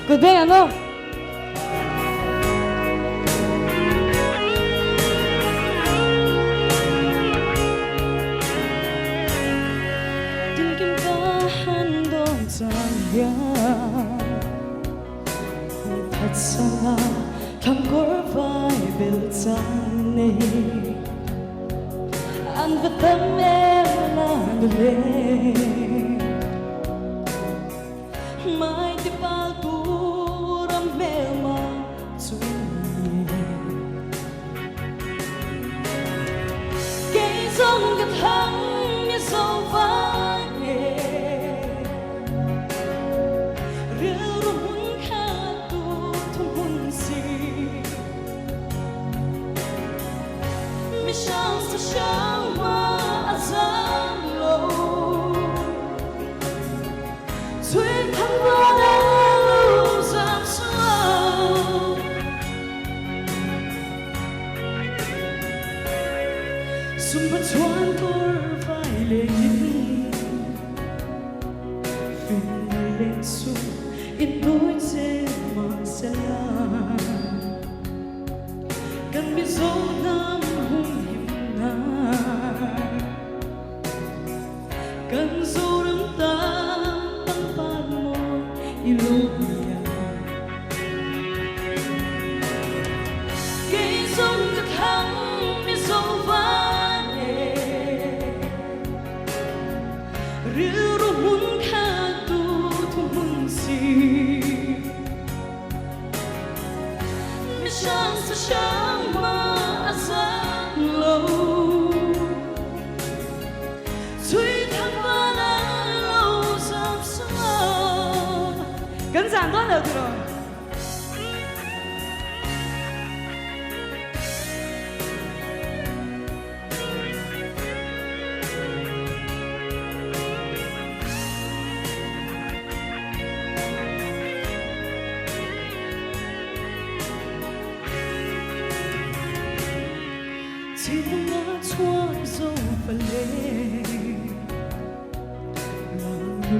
그대야너 thật xa thăm cõi vai bên tani anh và tâm em là người lên mai thì bao tu ram mà suy cây giống cái thắng như sâu vắng chance sáng mà giang lâu xuyên thăm qua đã lâu giảm sâu xuân vẫn xoan cor vai lên phiền lên xuân in đôi trên mặt sẽ là cần biết dấu năm cần dù đắm ta tăng pan mo iluya cây giống cái thắng mi sâu vang rêu ru hun kha tu thu hun si mi sang sa sang ma sang lâu gần giản tốt được rồi. Chỉ muốn ngã choáng dâu và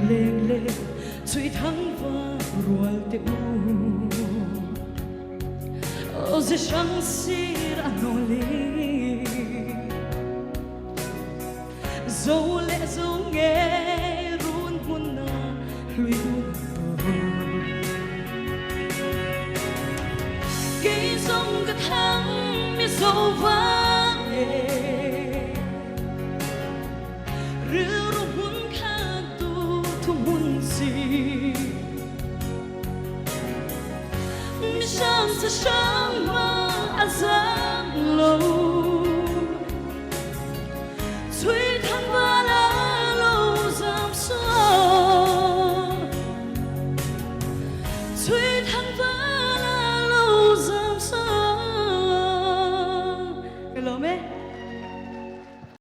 lên lên suy thắng và ruột tiêu ose chansir anoli dấu lẽ dấu nghe run hun na lui cây giống cái thắng mi dấu vang rêu ru hun kha tu thu hun si mi sang sa sang ma azam lâu suy thăng ba la lâu giảm xa suy thăng ba